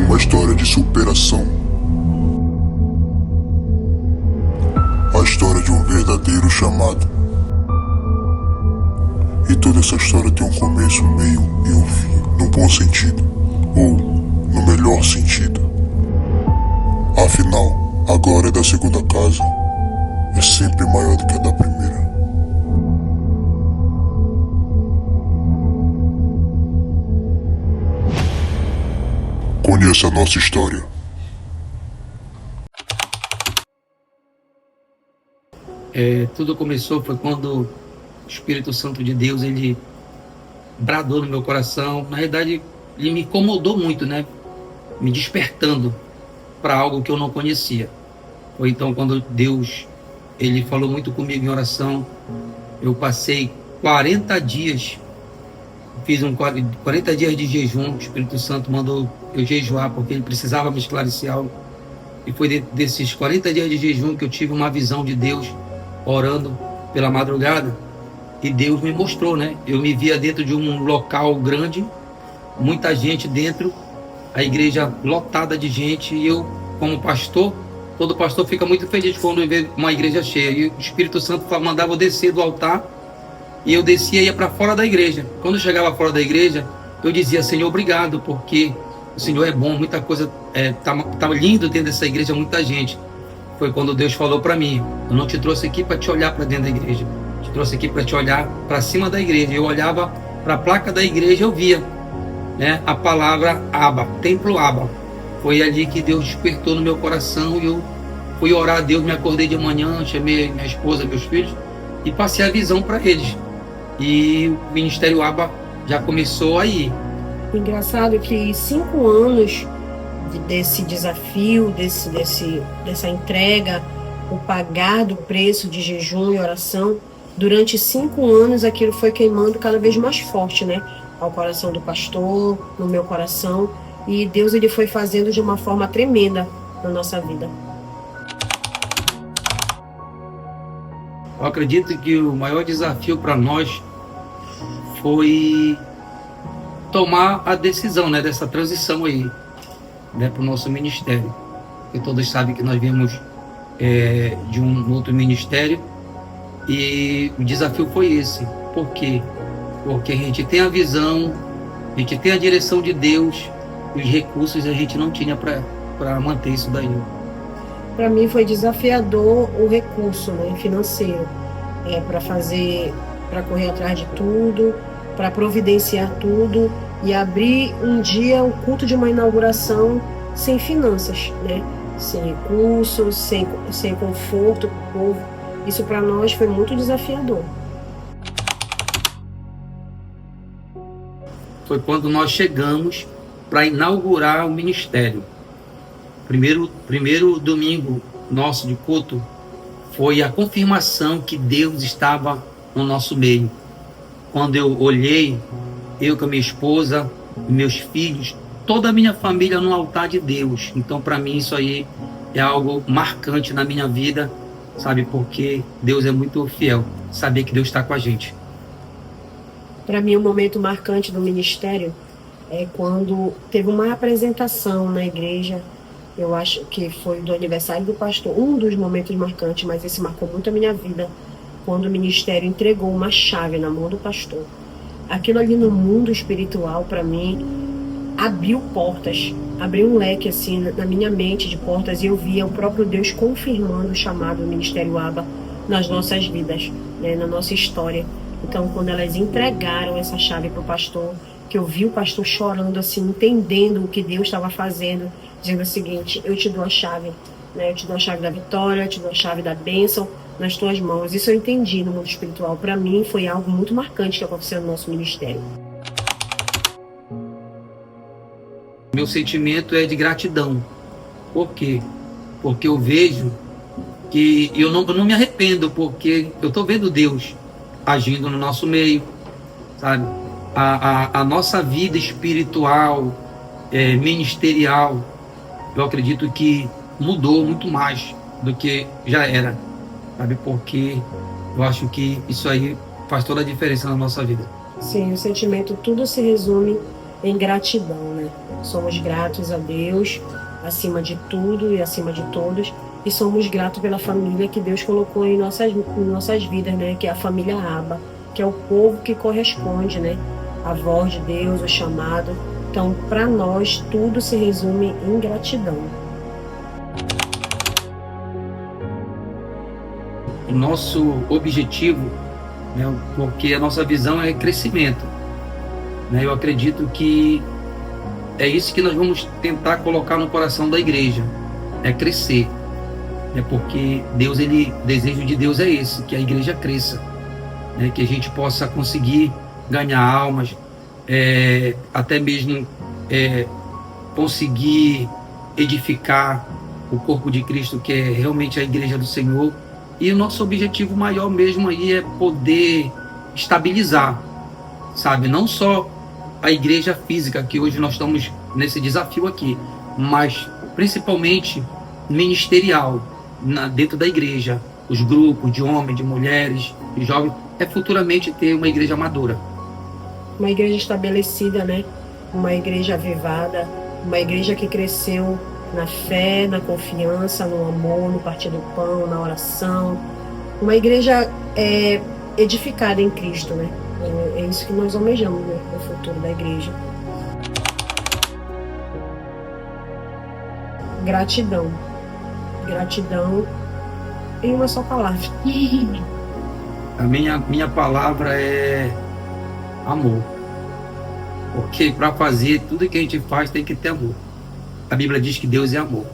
Uma história de superação. A história de um verdadeiro chamado. E toda essa história tem um começo, um meio e um fim, no bom sentido, ou no melhor sentido. Afinal, a glória da segunda casa é sempre maior do que a da primeira. Conheça a nossa história. Tudo começou foi quando o Espírito Santo de Deus, ele bradou no meu coração. Na verdade, ele me incomodou muito, né? Me despertando para algo que eu não conhecia. Ou então, quando Deus, ele falou muito comigo em oração, eu passei 40 dias, fiz 40 dias de jejum. O Espírito Santo mandou eu jejuar, porque ele precisava me esclarecer algo. E foi desses 40 dias de jejum que eu tive uma visão de Deus, orando pela madrugada. E Deus me mostrou, né? Eu me via dentro de um local grande, muita gente dentro, a igreja lotada de gente, e eu, como pastor, todo pastor fica muito feliz quando vê uma igreja cheia. E o Espírito Santo mandava eu descer do altar, e eu descia e ia para fora da igreja. Quando eu chegava fora da igreja, eu dizia: Senhor, obrigado, porque o Senhor é bom, muita coisa, tá lindo dentro dessa igreja, muita gente. Foi quando Deus falou para mim: eu não te trouxe aqui para te olhar para dentro da igreja, te trouxe aqui para te olhar para cima da igreja. Eu olhava para a placa da igreja, eu via, né, a palavra Abba, Templo Abba. Foi ali que Deus despertou no meu coração, e eu fui orar a Deus. Me acordei de manhã, chamei minha esposa, meus filhos, e passei a visão para eles. E o Ministério Abba já começou aí. Engraçado que 5 anos desse desafio, dessa entrega, o pagar do preço de jejum e oração, durante 5 anos aquilo foi queimando cada vez mais forte, né? Ao coração do pastor, no meu coração, e Deus, ele foi fazendo de uma forma tremenda na nossa vida. Eu acredito que o maior desafio para nós foi tomar a decisão, né, dessa transição aí, né, para o nosso ministério. Porque todos sabem que nós viemos de um outro ministério, e o desafio foi esse. Por quê? Porque a gente tem a visão, a gente tem a direção de Deus, os recursos a gente não tinha para manter isso daí. Para mim foi desafiador o recurso, né, financeiro, para correr atrás de tudo, para providenciar tudo e abrir um dia o culto de uma inauguração sem finanças, né, sem recursos, sem conforto para o povo. Isso para nós foi muito desafiador. Foi quando nós chegamos para inaugurar o ministério. Primeiro domingo nosso de culto foi a confirmação que Deus estava no nosso meio. Quando eu olhei, eu com a minha esposa, meus filhos, toda a minha família no altar de Deus. Então, para mim, isso aí é algo marcante na minha vida, sabe? Porque Deus é muito fiel, saber que Deus está com a gente. Para mim, um momento marcante do ministério é quando teve uma apresentação na igreja. Eu acho que foi do aniversário do pastor, um dos momentos marcantes, mas esse marcou muito a minha vida, quando o ministério entregou uma chave na mão do pastor. Aquilo ali no mundo espiritual, para mim, abriu portas, abriu um leque assim na minha mente de portas, e eu via o próprio Deus confirmando o chamado do Ministério Abba nas nossas vidas, né, na nossa história. Então, quando elas entregaram essa chave para o pastor, que eu vi o pastor chorando assim, entendendo o que Deus estava fazendo, dizendo o seguinte: eu te dou a chave, né? Eu te dou a chave da vitória, eu te dou a chave da bênção nas tuas mãos. Isso eu entendi no mundo espiritual. Para mim foi algo muito marcante que aconteceu no nosso ministério. Meu sentimento é de gratidão. Por quê? Porque eu vejo que eu não me arrependo, porque eu estou vendo Deus agindo no nosso meio, sabe? A nossa vida espiritual, ministerial, eu acredito que mudou muito mais do que já era, sabe? Porque eu acho que isso aí faz toda a diferença na nossa vida. Sim, o sentimento, tudo se resume em gratidão, né? Somos gratos a Deus, acima de tudo e acima de todos, e somos gratos pela família que Deus colocou em nossas vidas, né? Que é a família Aba, que é o povo que corresponde, né? A voz de Deus, o chamado. Então, para nós, tudo se resume em gratidão. O nosso objetivo, né, porque a nossa visão é crescimento, né? Eu acredito que é isso que nós vamos tentar colocar no coração da igreja, é crescer, né? Porque Deus, o desejo de Deus é esse, que a igreja cresça, né? Que a gente possa conseguir ganhar almas, até mesmo conseguir edificar o corpo de Cristo, que é realmente a igreja do Senhor. E o nosso objetivo maior mesmo aí é poder estabilizar, sabe? Não só a igreja física, que hoje nós estamos nesse desafio aqui, mas principalmente ministerial, dentro da igreja, os grupos de homens, de mulheres, de jovens, futuramente ter uma igreja madura. Uma igreja estabelecida, né? Uma igreja avivada, uma igreja que cresceu na fé, na confiança, no amor, no partir do pão, na oração. Uma igreja edificada em Cristo, né? É isso que nós almejamos, né? O futuro da igreja. Gratidão. Gratidão em uma só palavra. A minha palavra é amor. Porque para fazer tudo que a gente faz tem que ter amor. A Bíblia diz que Deus é amor.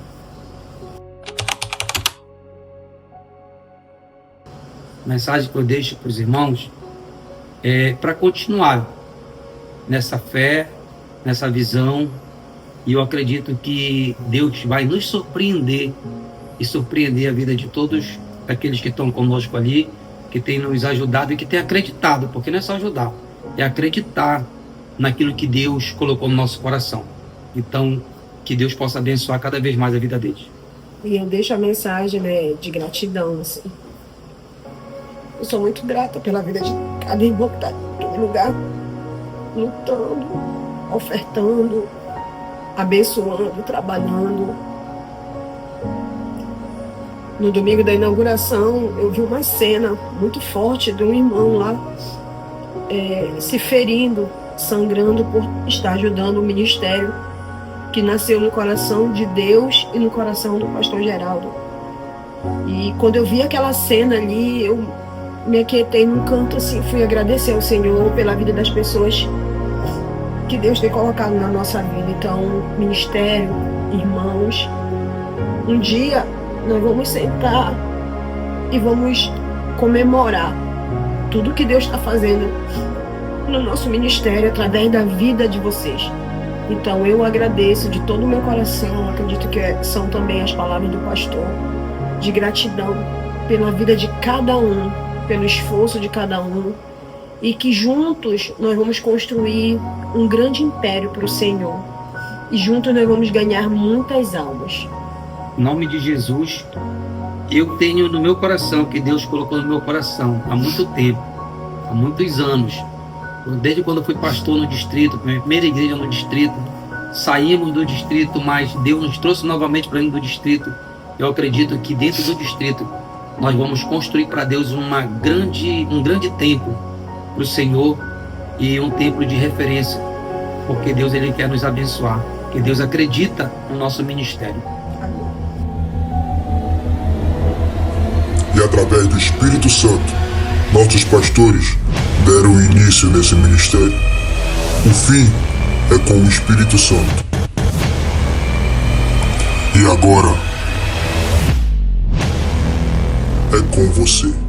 A mensagem que eu deixo para os irmãos é para continuar nessa fé, nessa visão. E eu acredito que Deus vai nos surpreender e surpreender a vida de todos aqueles que estão conosco ali, que têm nos ajudado e que têm acreditado, porque não é só ajudar, é acreditar naquilo que Deus colocou no nosso coração. Então, que Deus possa abençoar cada vez mais a vida deles. E eu deixo a mensagem, né, de gratidão, assim. Eu sou muito grata pela vida de cada irmão que está em lugar, lutando, ofertando, abençoando, trabalhando. No domingo da inauguração, eu vi uma cena muito forte de um irmão lá se ferindo, sangrando por estar ajudando o ministério que nasceu no coração de Deus e no coração do pastor Geraldo. E quando eu vi aquela cena ali, eu me aquietei num canto assim, fui agradecer ao Senhor pela vida das pessoas que Deus tem colocado na nossa vida. Então, ministério, irmãos, um dia nós vamos sentar e vamos comemorar tudo que Deus está fazendo no nosso ministério através da vida de vocês. Então eu agradeço de todo o meu coração, acredito que são também as palavras do pastor, de gratidão pela vida de cada um, pelo esforço de cada um, e que juntos nós vamos construir um grande império para o Senhor, e juntos nós vamos ganhar muitas almas. Em nome de Jesus, eu tenho no meu coração, que Deus colocou no meu coração há muito tempo, há muitos anos, desde quando eu fui pastor no distrito, minha primeira igreja no distrito, saímos do distrito, mas Deus nos trouxe novamente para dentro do distrito. Eu acredito que dentro do distrito nós vamos construir para Deus um grande templo para o Senhor, e um templo de referência, porque Deus ele quer nos abençoar, que Deus acredita no nosso ministério. E através do Espírito Santo, nossos pastores deram início nesse ministério. O fim é com o Espírito Santo. E agora é com você.